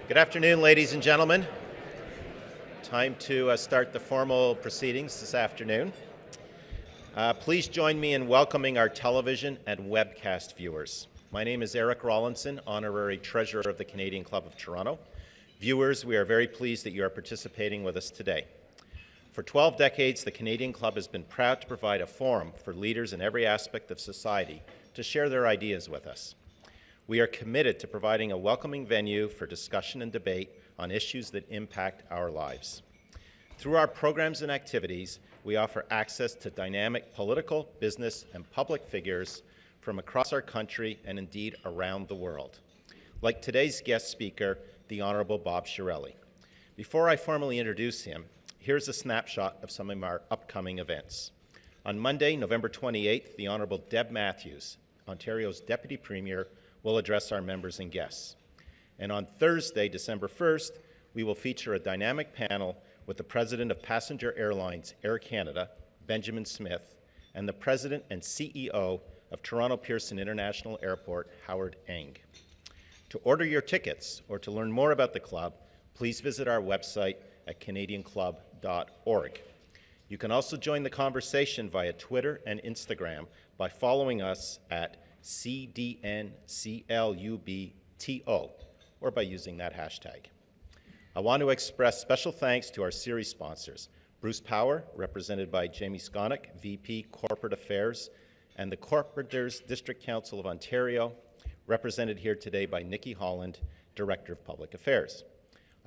Good afternoon, ladies and gentlemen. Time to start the formal proceedings this afternoon. Please join me in welcoming our television and webcast viewers. My name is Eric Rawlinson, Honorary Treasurer of the Canadian Club of Toronto. Viewers, we are very pleased that you are participating with us today. For 12 decades, the Canadian Club has been proud to provide a forum for leaders in every aspect of society to share their ideas with us. We are committed to providing a welcoming venue for discussion and debate on issues that impact our lives. Through our programs and activities, we offer access to dynamic political, business, and public figures from across our country and indeed around the world. Like today's guest speaker, the Honourable Bob Chiarelli. Before I formally introduce him, here's a snapshot of some of our upcoming events. On Monday, November 28th, the Honourable Deb Matthews, Ontario's Deputy Premier, will address our members and guests. And on Thursday, December 1st, we will feature a dynamic panel with the President of Passenger Airlines Air Canada, Benjamin Smith, and the President and CEO of Toronto Pearson International Airport, Howard Eng. To order your tickets or to learn more about the club, please visit our website at canadianclub.org. You can also join the conversation via Twitter and Instagram by following us at CDNCLUBTO, or by using that hashtag. I want to express special thanks to our series sponsors, Bruce Power, represented by Jamie Skonik, VP Corporate Affairs, and the Corporators District Council of Ontario, represented here today by Nikki Holland, Director of Public Affairs.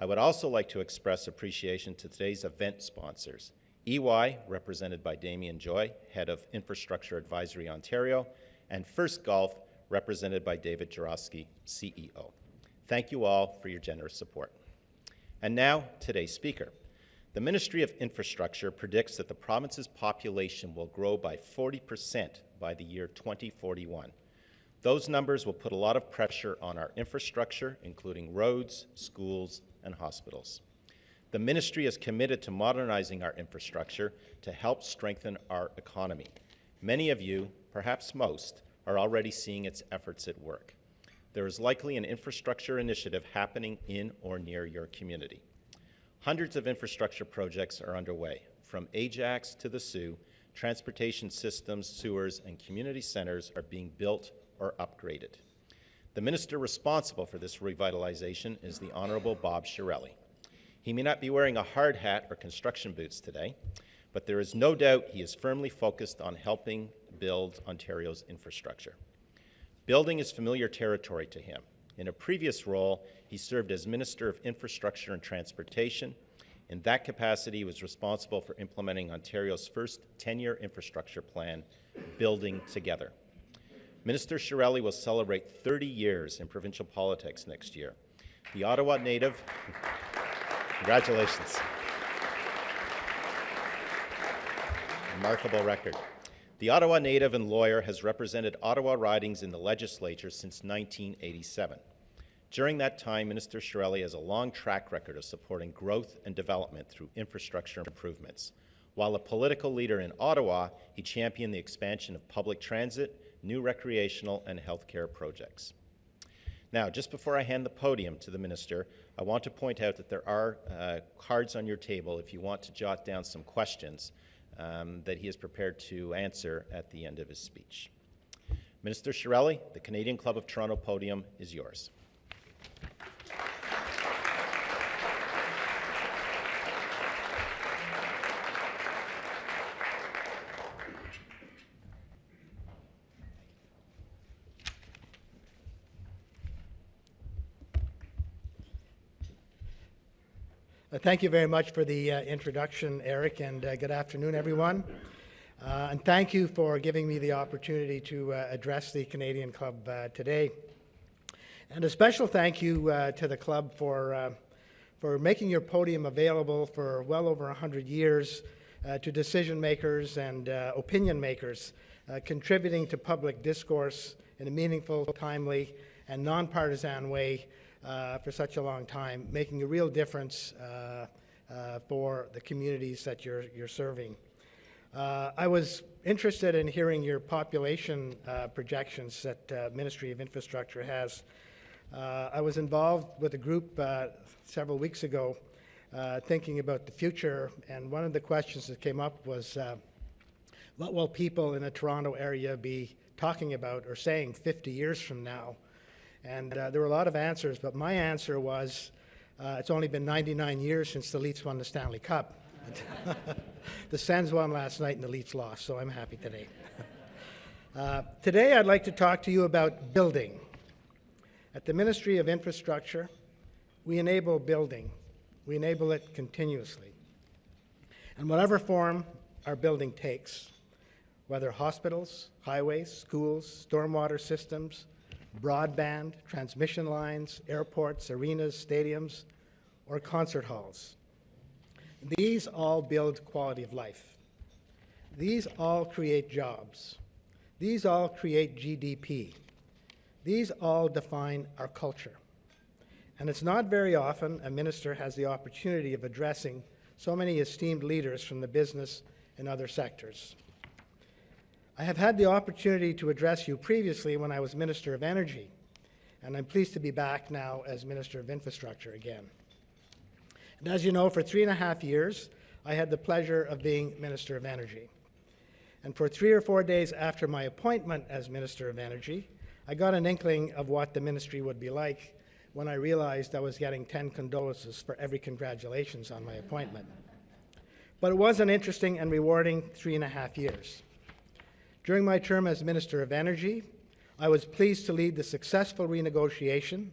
I would also like to express appreciation to today's event sponsors, EY, represented by Damien Joy, Head of Infrastructure Advisory Ontario, and First Golf, represented by David Jarosky, CEO. Thank you all for your generous support. And now, today's speaker. The Ministry of Infrastructure predicts that the province's population will grow by 40% by the year 2041. Those numbers will put a lot of pressure on our infrastructure, including roads, schools, and hospitals. The ministry is committed to modernizing our infrastructure to help strengthen our economy. Many of you, perhaps most, are already seeing its efforts at work. There is likely an infrastructure initiative happening in or near your community. Hundreds of infrastructure projects are underway. From Ajax to the Soo, transportation systems, sewers, and community centers are being built or upgraded. The minister responsible for this revitalization is the Honourable Bob Chiarelli. He may not be wearing a hard hat or construction boots today, but there is no doubt he is firmly focused on helping build Ontario's infrastructure. Building is familiar territory to him. In a previous role, he served as Minister of Infrastructure and Transportation. In that capacity, he was responsible for implementing Ontario's first 10-year infrastructure plan, Building Together. Minister Chiarelli will celebrate 30 years in provincial politics next year. The Ottawa native, congratulations. Remarkable record. The Ottawa native and lawyer has represented Ottawa ridings in the legislature since 1987. During that time, Minister Chiarelli has a long track record of supporting growth and development through infrastructure improvements. While a political leader in Ottawa, he championed the expansion of public transit, new recreational and healthcare projects. Now, just before I hand the podium to the minister, I want to point out that there are cards on your table if you want to jot down some questions that he is prepared to answer at the end of his speech. Minister Chiarelli, the Canadian Club of Toronto podium is yours. Thank you very much for the introduction, Eric, and good afternoon, everyone. And thank you for giving me the opportunity to address the Canadian Club today. And a special thank you to the club for making your podium available for well over 100 years to decision makers and opinion makers, contributing to public discourse in a meaningful, timely, and nonpartisan way for such a long time, making a real difference for the communities that you're serving. I was interested in hearing your population projections that Ministry of Infrastructure has. I was involved with a group several weeks ago thinking about the future, and one of the questions that came up was, what will people in the Toronto area be talking about or saying 50 years from now? And there were a lot of answers, but my answer was, it's only been 99 years since the Leafs won the Stanley Cup. The Sens won last night and the Leafs lost, so I'm happy today. Today I'd like to talk to you about building. At the Ministry of Infrastructure, we enable building. We enable it continuously. And whatever form our building takes, whether hospitals, highways, schools, stormwater systems, broadband, transmission lines, airports, arenas, stadiums, or concert halls. These all build quality of life. These all create jobs. These all create GDP. These all define our culture. And it's not very often a minister has the opportunity of addressing so many esteemed leaders from the business and other sectors. I have had the opportunity to address you previously when I was Minister of Energy, and I'm pleased to be back now as Minister of Infrastructure again. And as you know, for 3.5 years, I had the pleasure of being Minister of Energy. And for 3 or 4 days after my appointment as Minister of Energy, I got an inkling of what the ministry would be like when I realized I was getting 10 condolences for every congratulations on my appointment. But it was an interesting and rewarding 3.5 years. During my term as Minister of Energy, I was pleased to lead the successful renegotiation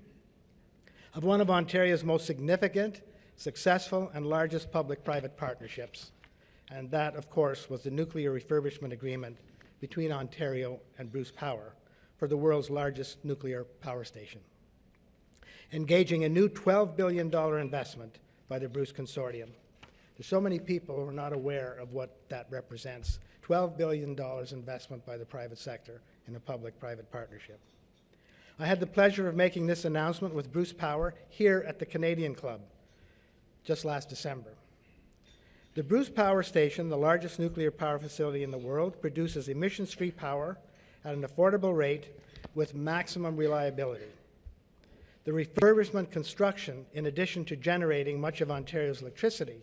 of one of Ontario's most significant, successful, and largest public-private partnerships. And that, of course, was the nuclear refurbishment agreement between Ontario and Bruce Power for the world's largest nuclear power station, engaging a new $12 billion investment by the Bruce Consortium. There's so many people who are not aware of what that represents. $12 billion investment by the private sector in a public-private partnership. I had the pleasure of making this announcement with Bruce Power here at the Canadian Club just last December. The Bruce Power Station, the largest nuclear power facility in the world, produces emissions-free power at an affordable rate with maximum reliability. The refurbishment construction, in addition to generating much of Ontario's electricity,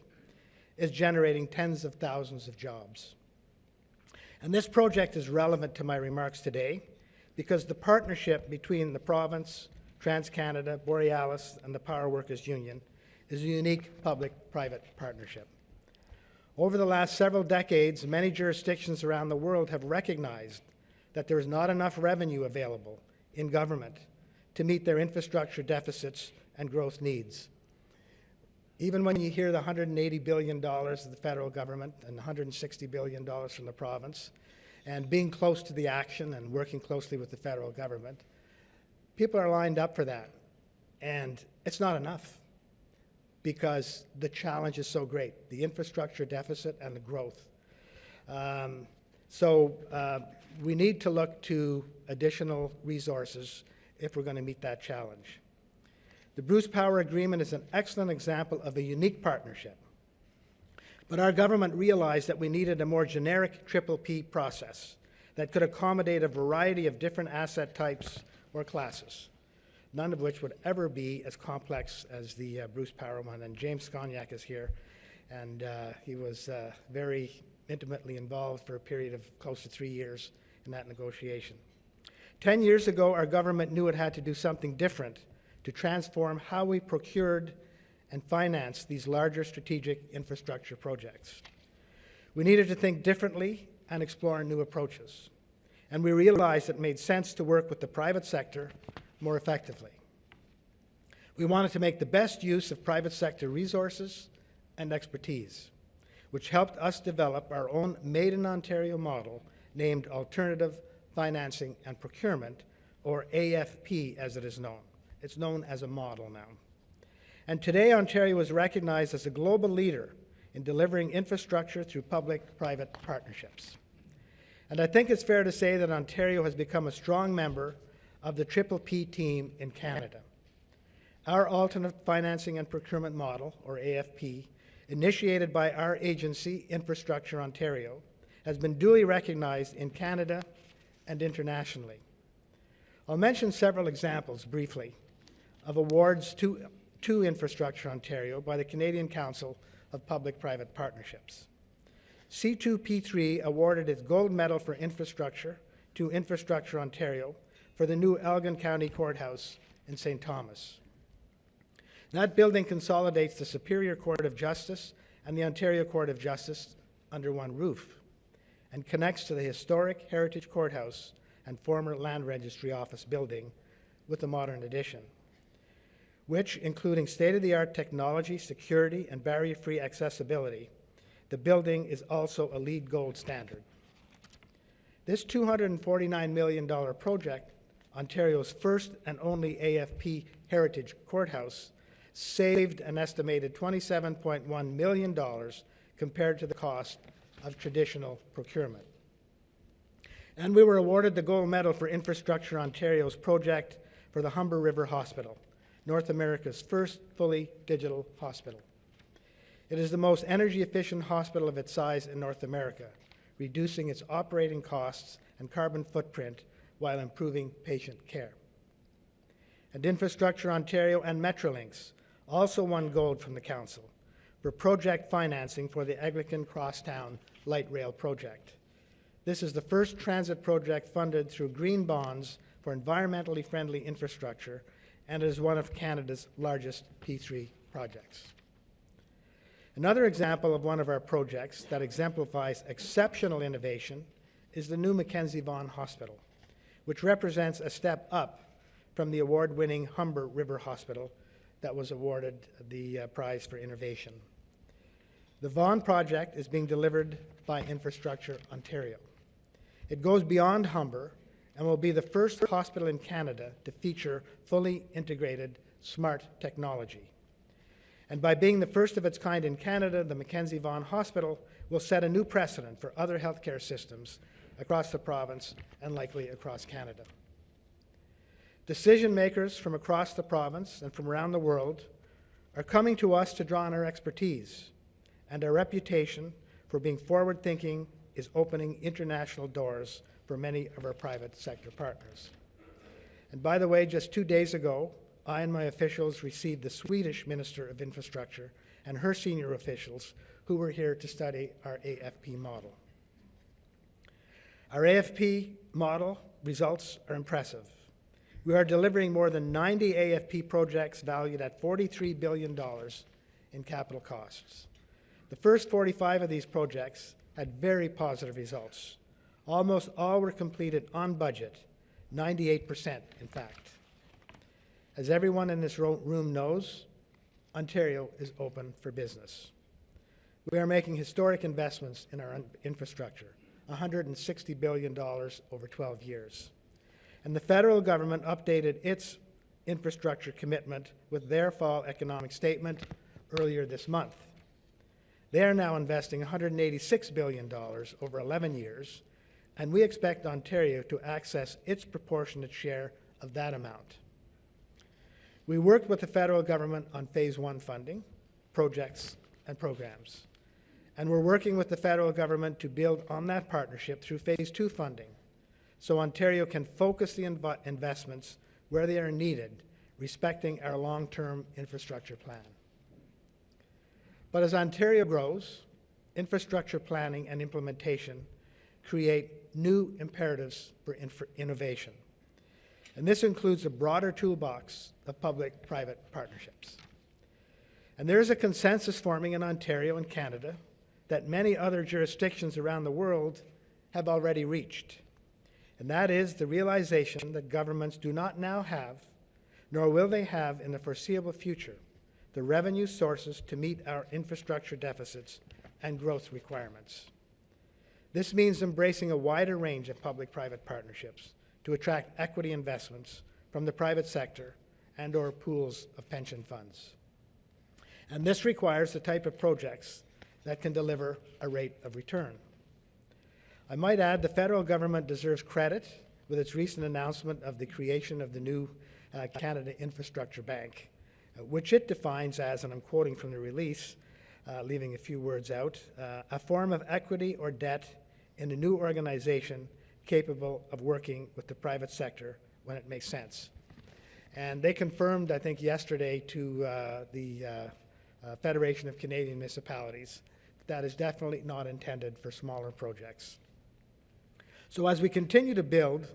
is generating tens of thousands of jobs. And this project is relevant to my remarks today because the partnership between the province, TransCanada, Borealis, and the Power Workers' Union is a unique public-private partnership. Over the last several decades, many jurisdictions around the world have recognized that there is not enough revenue available in government to meet their infrastructure deficits and growth needs. Even when you hear the $180 billion of the federal government and $160 billion from the province, and being close to the action and working closely with the federal government, people are lined up for that. And it's not enough because the challenge is so great, the infrastructure deficit and the growth. So we need to look to additional resources if we're going to meet that challenge. The Bruce Power Agreement is an excellent example of a unique partnership. But our government realized that we needed a more generic PPP process that could accommodate a variety of different asset types or classes, none of which would ever be as complex as the Bruce Power one. And James Skonyak is here, and he was very intimately involved for a period of close to 3 years in that negotiation. 10 years ago, our government knew it had to do something different to transform how we procured and financed these larger strategic infrastructure projects. We needed to think differently and explore new approaches. And we realized it made sense to work with the private sector more effectively. We wanted to make the best use of private sector resources and expertise, which helped us develop our own Made in Ontario model named Alternative Financing and Procurement, or AFP as it is known. It's known as a model now. And today, Ontario is recognized as a global leader in delivering infrastructure through public-private partnerships. And I think it's fair to say that Ontario has become a strong member of the PPP team in Canada. Our Alternate Financing and Procurement Model, or AFP, initiated by our agency, Infrastructure Ontario, has been duly recognized in Canada and internationally. I'll mention several examples briefly. of awards to Infrastructure Ontario by the Canadian Council of Public-Private Partnerships. C2P3 awarded its gold medal for infrastructure to Infrastructure Ontario for the new Elgin County Courthouse in St. Thomas. That building consolidates the Superior Court of Justice and the Ontario Court of Justice under one roof and connects to the historic Heritage Courthouse and former Land Registry Office building with a modern addition, which, including state-of-the-art technology, security, and barrier-free accessibility, the building is also a LEED Gold standard. This $249 million project, Ontario's first and only AFP Heritage Courthouse, saved an estimated $27.1 million compared to the cost of traditional procurement. And we were awarded the gold medal for Infrastructure Ontario's project for the Humber River Hospital, North America's first fully digital hospital. It is the most energy-efficient hospital of its size in North America, reducing its operating costs and carbon footprint while improving patient care. And Infrastructure Ontario and Metrolinx also won gold from the Council for project financing for the Eglinton Crosstown Light Rail project. This is the first transit project funded through green bonds for environmentally friendly infrastructure and is one of Canada's largest P3 projects. Another example of one of our projects that exemplifies exceptional innovation is the new Mackenzie Vaughan Hospital, which represents a step up from the award-winning Humber River Hospital that was awarded the prize for innovation. The Vaughan project is being delivered by Infrastructure Ontario. It goes beyond Humber and will be the first hospital in Canada to feature fully integrated smart technology. And by being the first of its kind in Canada, the Mackenzie Vaughan Hospital will set a new precedent for other healthcare systems across the province and likely across Canada. Decision makers from across the province and from around the world are coming to us to draw on our expertise, and our reputation for being forward-thinking is opening international doors for many of our private sector partners. And by the way, just 2 days ago, I and my officials received the Swedish Minister of Infrastructure and her senior officials who were here to study our AFP model. Our AFP model results are impressive. We are delivering more than 90 AFP projects valued at $43 billion in capital costs. The first 45 of these projects had very positive results. Almost all were completed on budget, 98% in fact. As everyone in this room knows, Ontario is open for business. We are making historic investments in our infrastructure, $160 billion over 12 years. And the federal government updated its infrastructure commitment with their fall economic statement earlier this month. They are now investing $186 billion over 11 years, and we expect Ontario to access its proportionate share of that amount. We worked with the federal government on Phase 1 funding, projects, and programs. And we're working with the federal government to build on that partnership through Phase 2 funding, so Ontario can focus the investments where they are needed, respecting our long-term infrastructure plan. But as Ontario grows, infrastructure planning and implementation create new imperatives for innovation. And this includes a broader toolbox of public-private partnerships. And there is a consensus forming in Ontario and Canada that many other jurisdictions around the world have already reached. And that is the realization that governments do not now have, nor will they have in the foreseeable future, the revenue sources to meet our infrastructure deficits and growth requirements. This means embracing a wider range of public-private partnerships to attract equity investments from the private sector and/or pools of pension funds. And this requires the type of projects that can deliver a rate of return. I might add the federal government deserves credit with its recent announcement of the creation of the new Canada Infrastructure Bank, which it defines as, and I'm quoting from the release, leaving a few words out, a form of equity or debt in a new organization capable of working with the private sector when it makes sense. And they confirmed, I think, yesterday to the Federation of Canadian Municipalities that is definitely not intended for smaller projects. So as we continue to build,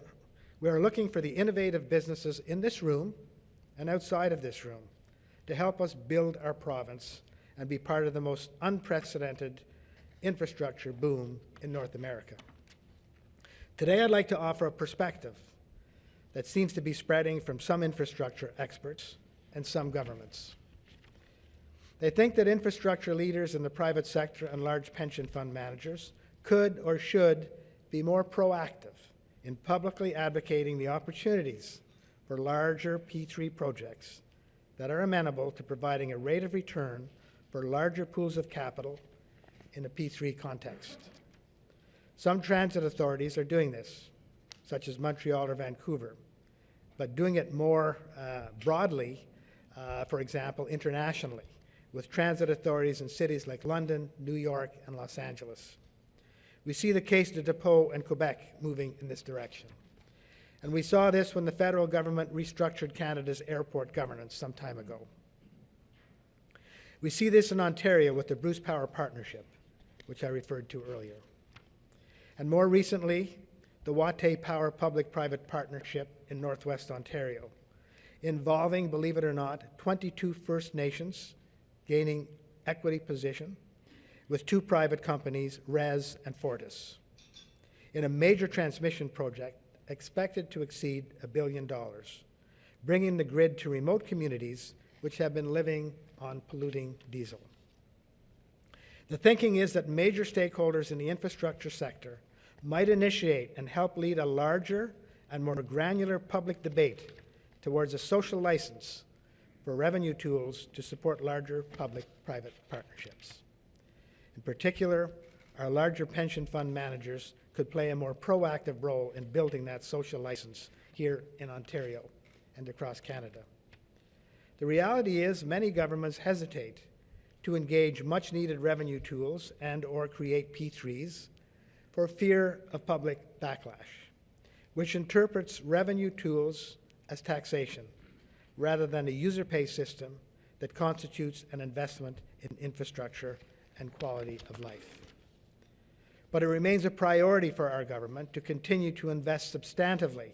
we are looking for the innovative businesses in this room and outside of this room to help us build our province and be part of the most unprecedented infrastructure boom in North America. Today, I'd like to offer a perspective that seems to be spreading from some infrastructure experts and some governments. They think that infrastructure leaders in the private sector and large pension fund managers could or should be more proactive in publicly advocating the opportunities for larger P3 projects that are amenable to providing a rate of return for larger pools of capital in a P3 context. Some transit authorities are doing this, such as Montreal or Vancouver, but doing it more broadly, for example, internationally, with transit authorities in cities like London, New York, and Los Angeles. We see the case de depot and Quebec moving in this direction. And we saw this when the federal government restructured Canada's airport governance some time ago. We see this in Ontario with the Bruce Power Partnership, which I referred to earlier. And more recently, the Watay Power Public-Private Partnership in Northwest Ontario, involving, believe it or not, 22 First Nations gaining equity position with two private companies, RES and Fortis, in a major transmission project expected to exceed $1 billion, bringing the grid to remote communities which have been living on polluting diesel. The thinking is that major stakeholders in the infrastructure sector might initiate and help lead a larger and more granular public debate towards a social license for revenue tools to support larger public-private partnerships. In particular, our larger pension fund managers could play a more proactive role in building that social license here in Ontario and across Canada. The reality is many governments hesitate to engage much-needed revenue tools and or create P3s for fear of public backlash, which interprets revenue tools as taxation rather than a user-pay system that constitutes an investment in infrastructure and quality of life. But it remains a priority for our government to continue to invest substantively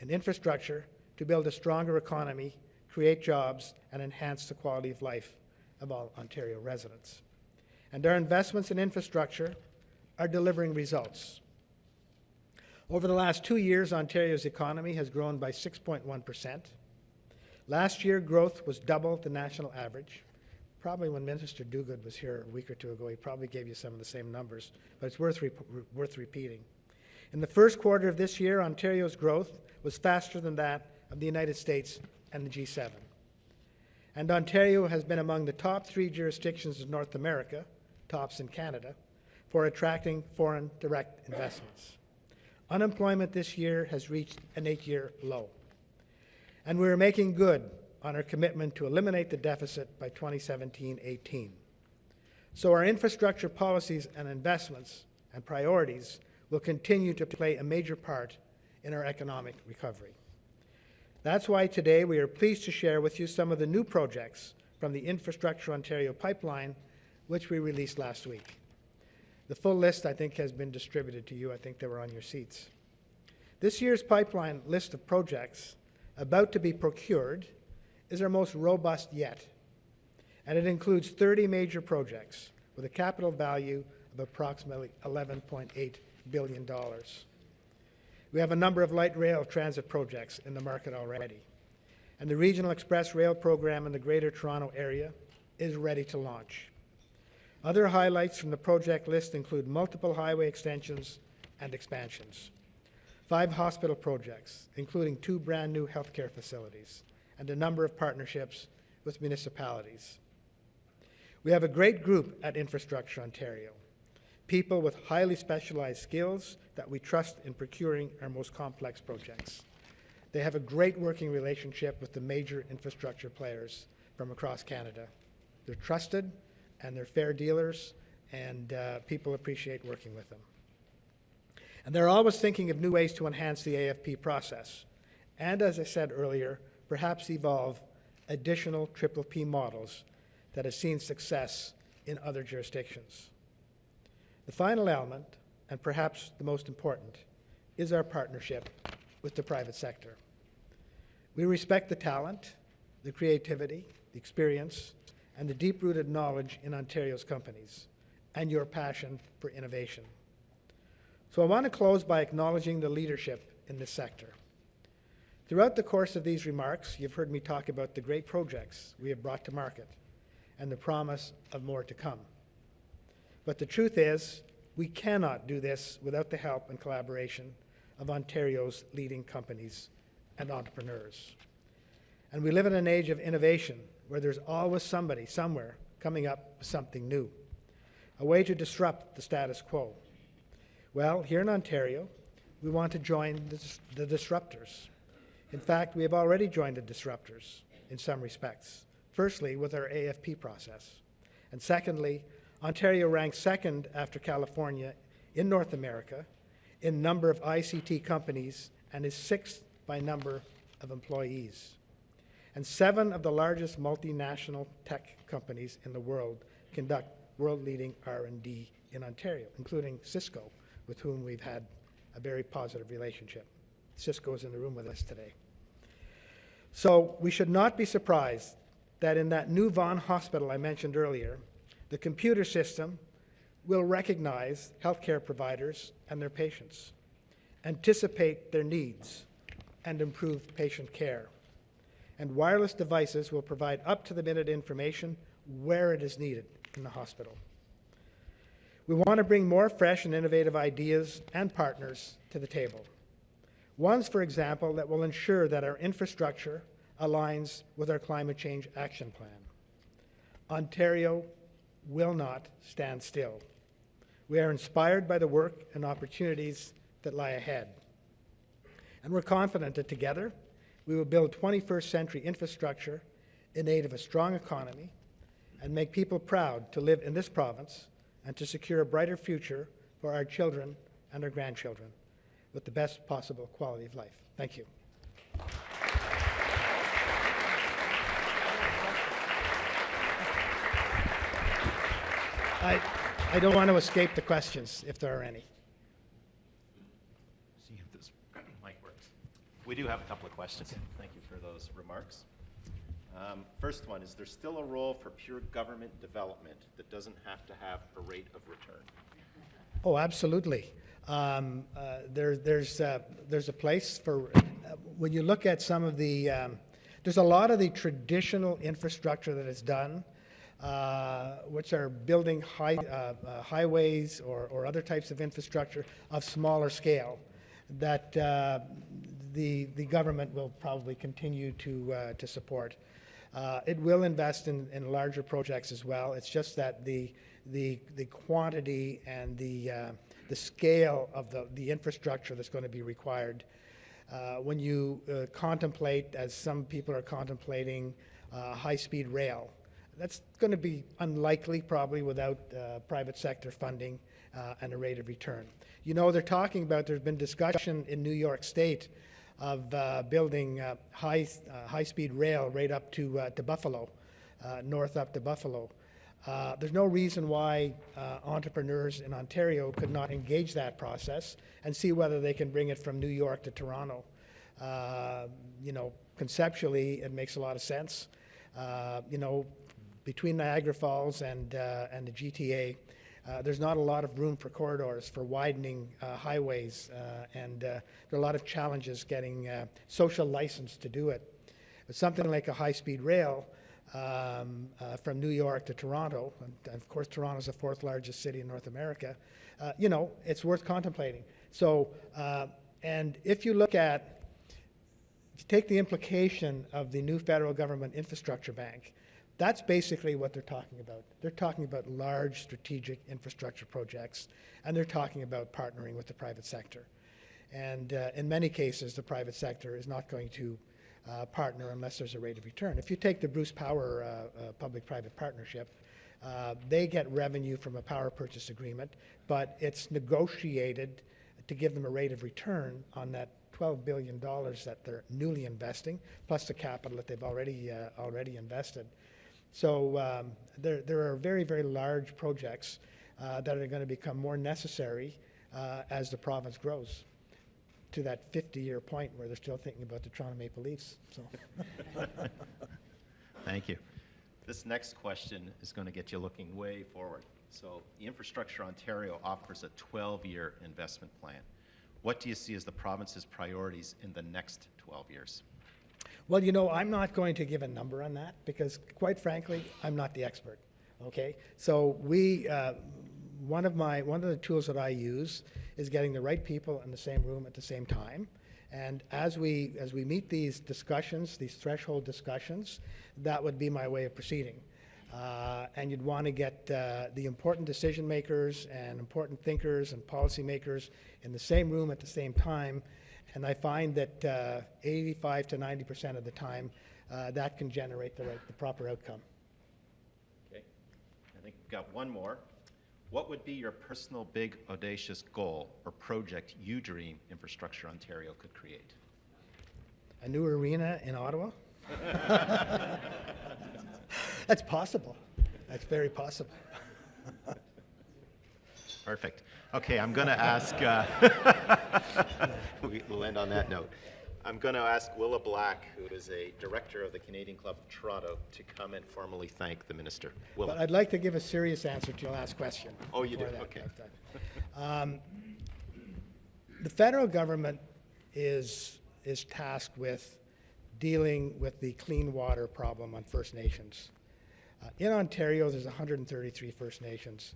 in infrastructure to build a stronger economy, create jobs, and enhance the quality of life of all Ontario residents. And our investments in infrastructure are delivering results. Over the last 2 years, Ontario's economy has grown by 6.1%. Last year, growth was double the national average. Probably when Minister Duguid was here a week or two ago, he probably gave you some of the same numbers, but it's worth repeating. In the first quarter of this year, Ontario's growth was faster than that of the United States and the G7. And Ontario has been among the top 3 jurisdictions in North America, tops in Canada, for attracting foreign direct investments. Unemployment this year has reached an 8-year low. And we're making good on our commitment to eliminate the deficit by 2017-18. So our infrastructure policies and investments and priorities will continue to play a major part in our economic recovery. That's why today we are pleased to share with you some of the new projects from the Infrastructure Ontario pipeline, which we released last week. The full list, I think, has been distributed to you. I think they were on your seats. This year's pipeline list of projects about to be procured is our most robust yet, and it includes 30 major projects with a capital value of approximately $11.8 billion. We have a number of light rail transit projects in the market already, and the Regional Express Rail program in the Greater Toronto Area is ready to launch. Other highlights from the project list include multiple highway extensions and expansions, 5 hospital projects, including 2 brand new healthcare facilities, and a number of partnerships with municipalities. We have a great group at Infrastructure Ontario, people with highly specialized skills that we trust in procuring our most complex projects. They have a great working relationship with the major infrastructure players from across Canada. They're trusted and they're fair dealers, and people appreciate working with them. And they're always thinking of new ways to enhance the AFP process, and as I said earlier, perhaps evolve additional PPP models that have seen success in other jurisdictions. The final element, and perhaps the most important, is our partnership with the private sector. We respect the talent, the creativity, the experience, and the deep-rooted knowledge in Ontario's companies, and your passion for innovation. So I want to close by acknowledging the leadership in this sector. Throughout the course of these remarks, you've heard me talk about the great projects we have brought to market and the promise of more to come. But the truth is, we cannot do this without the help and collaboration of Ontario's leading companies and entrepreneurs. And we live in an age of innovation where there's always somebody, somewhere, coming up with something new, a way to disrupt the status quo. Well, here in Ontario, we want to join the disruptors. In fact, we have already joined the disruptors in some respects. Firstly, with our AFP process. And secondly, Ontario ranks second after California in North America in number of ICT companies and is sixth by number of employees. And 7 of the largest multinational tech companies in the world conduct world-leading R&D in Ontario, including Cisco, with whom we've had a very positive relationship. Cisco is in the room with us today. So we should not be surprised that in that new Vaughan Hospital I mentioned earlier, the computer system will recognize healthcare providers and their patients, anticipate their needs, and improve patient care. And wireless devices will provide up-to-the-minute information where it is needed in the hospital. We want to bring more fresh and innovative ideas and partners to the table. Ones, for example, that will ensure that our infrastructure aligns with our climate change action plan. Ontario will not stand still. We are inspired by the work and opportunities that lie ahead. And we're confident that together we will build 21st century infrastructure in aid of a strong economy and make people proud to live in this province and to secure a brighter future for our children and our grandchildren with the best possible quality of life. Thank you. I don't want to escape the questions, if there are any. See if this mic works. We do have a couple of questions. Thank you for those remarks. First one, is there still a role for pure government development that doesn't have to have a rate of return? Oh, absolutely. There's a place for, when you look at some of the, there's a lot of the traditional infrastructure that is done, which are building highways or other types of infrastructure of smaller scale that the government will probably continue to support. It will invest in larger projects as well. It's just that the quantity and the scale of the infrastructure that's going to be required. When you contemplate, as some people are contemplating, high-speed rail, that's going to be unlikely probably without private sector funding and a rate of return. You know, they're talking about, there's been discussion in New York State of building high-speed rail right up to Buffalo, north up to Buffalo. There's no reason why entrepreneurs in Ontario could not engage that process and see whether they can bring it from New York to Toronto. You know, conceptually, it makes a lot of sense. You know, between Niagara Falls and the GTA, there's not a lot of room for corridors for widening highways, and there are a lot of challenges getting social license to do it. But something like a high-speed rail from New York to Toronto, and of course Toronto's the 4th largest city in North America, you know, it's worth contemplating. So, and if you look at, if you take the implication of the new federal government infrastructure bank, that's basically what they're talking about. They're talking about large strategic infrastructure projects, and they're talking about partnering with the private sector. And in many cases, the private sector is not going to partner unless there's a rate of return. If you take the Bruce Power public-private partnership, they get revenue from a power purchase agreement, but it's negotiated to give them a rate of return on that $12 billion that they're newly investing, plus the capital that they've already invested. So there are very, very large projects that are going to become more necessary as the province grows to that 50-year point where they're still thinking about the Toronto Maple Leafs. So. Thank you. This next question is going to get you looking way forward. So the Infrastructure Ontario offers a 12-year investment plan. What do you see as the province's priorities in the next 12 years? Well, you know, I'm not going to give a number on that because, quite frankly, I'm not the expert. Okay, so one of the tools that I use is getting the right people in the same room at the same time. And as we meet these discussions, these threshold discussions, that would be my way of proceeding. And you'd want to get the important decision makers and important thinkers and policymakers in the same room at the same time. And I find that 85 to 90% of the time, that can generate the proper outcome. Okay, I think we've got one more. What would be your personal big audacious goal or project you dream Infrastructure Ontario could create? A new arena in Ottawa? That's possible. That's very possible. Perfect. Okay, I'm going to ask, we'll end on that note. I'm going to ask Willa Black, who is a director of the Canadian Club of Toronto, to come and formally thank the minister. Willa. But I'd like to give a serious answer to your last question. Oh, you do? That, Okay. The federal government is tasked with dealing with the clean water problem on First Nations. In Ontario, there's 133 First Nations.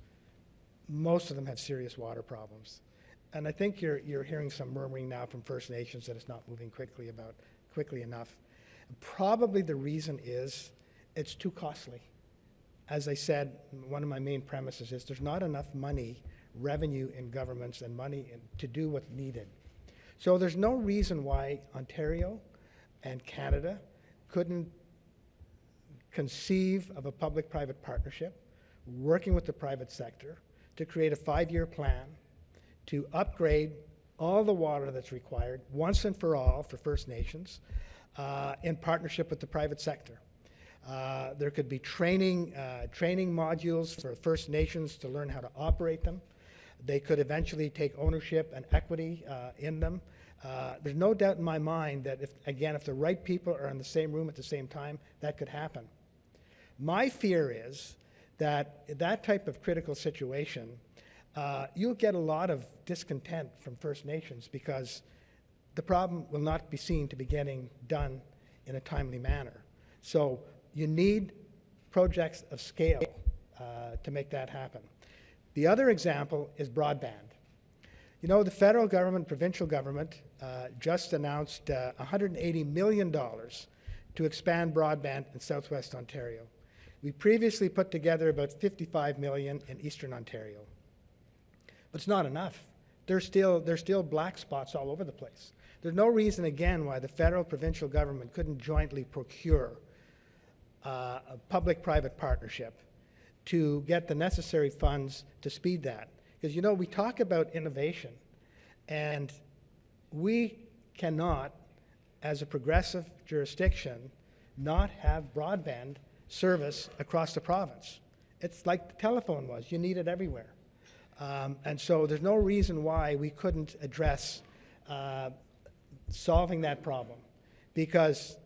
Most of them have serious water problems. And I think you're hearing some murmuring now from First Nations that it's not moving quickly enough. Probably the reason is it's too costly. As I said, one of my main premises is there's not enough money, revenue in governments and money to do what's needed. So there's no reason why Ontario and Canada couldn't conceive of a public-private partnership, working with the private sector to create a 5-year plan to upgrade all the water that's required once and for all for First Nations in partnership with the private sector. There could be training modules for First Nations to learn how to operate them. They could eventually take ownership and equity in them. There's no doubt in my mind that if the right people are in the same room at the same time, that could happen. My fear is that type of critical situation, you'll get a lot of discontent from First Nations because the problem will not be seen to be getting done in a timely manner. So you need projects of scale to make that happen. The other example is broadband. You know, the federal government, provincial government just announced $180 million to expand broadband in Southwest Ontario. We previously put together about $55 million in Eastern Ontario. But it's not enough. There's still black spots all over the place. There's no reason, again, why the federal, provincial government couldn't jointly procure a public-private partnership to get the necessary funds to speed that. Because, you know, we talk about innovation, and we cannot, as a progressive jurisdiction, not have broadband service across the province. It's like the telephone was. You need it everywhere. And so there's no reason why we couldn't address solving that problem, because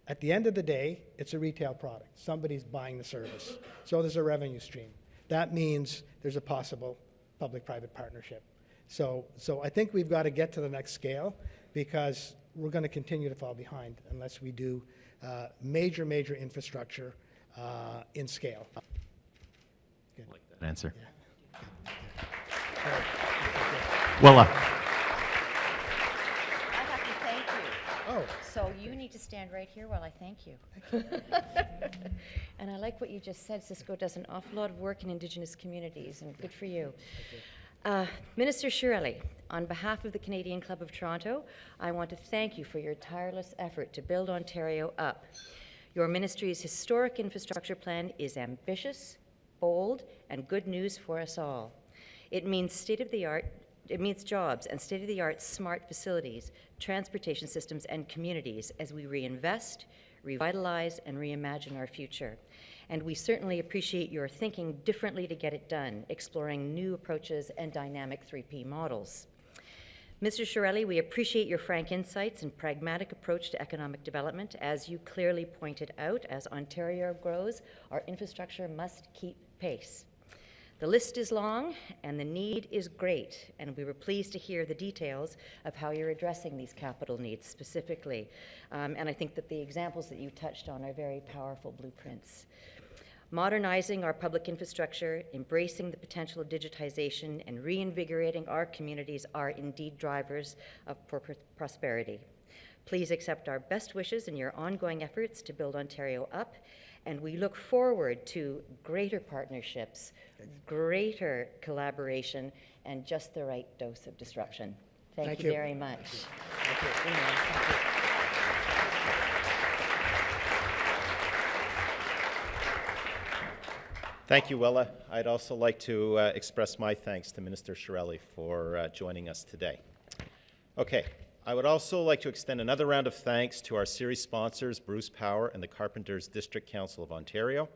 at the end of the day, it's a retail product. Somebody's buying the service. So there's a revenue stream. That means there's a possible public-private partnership. So I think we've got to get to the next scale, because we're going to continue to fall behind unless we do major infrastructure in scale. Good. I like that answer. Yeah. Willa. I have to thank you. Oh, So you need to stand right here while I thank you. And I like what you just said. Cisco does an awful lot of work in Indigenous communities, and good for you. Minister Chiarelli, on behalf of the Canadian Club of Toronto, I want to thank you for your tireless effort to build Ontario up. Your ministry's historic infrastructure plan is ambitious, bold, and good news for us all. It means state-of-the-art It means jobs and state-of-the-art smart facilities, transportation systems, and communities as we reinvest, revitalize, and reimagine our future. And we certainly appreciate your thinking differently to get it done, exploring new approaches and dynamic 3P models. Mr. Chiarelli, we appreciate your frank insights and pragmatic approach to economic development. As you clearly pointed out, as Ontario grows, our infrastructure must keep pace. The list is long and the need is great, and we were pleased to hear the details of how you're addressing these capital needs specifically. And I think that the examples that you touched on are very powerful blueprints. Modernizing our public infrastructure, embracing the potential of digitization, and reinvigorating our communities are indeed drivers for prosperity. Please accept our best wishes in your ongoing efforts to build Ontario up, and we look forward to greater partnerships, greater collaboration, and just the right dose of disruption. Thank you very much. Thank you. Thank you. Thank you, Willa. I'd also like to express my thanks to Minister Chiarelli for joining us today. Okay, I would also like to extend another round of thanks to our series sponsors, Bruce Power and the Carpenters District Council of Ontario.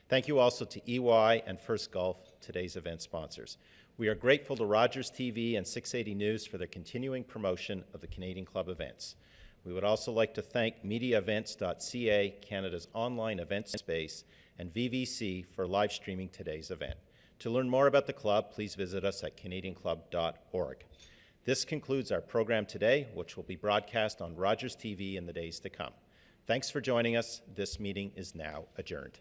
Thank you also to EY and First Gulf, today's event sponsors. We are grateful to Rogers TV and 680 News for their continuing promotion of the Canadian Club events. We would also like to thank MediaEvents.ca, Canada's online event space, and VVC for live streaming today's event. To learn more about the club, please visit us at canadianclub.org. This concludes our program today, which will be broadcast on Rogers TV in the days to come. Thanks for joining us. This meeting is now adjourned.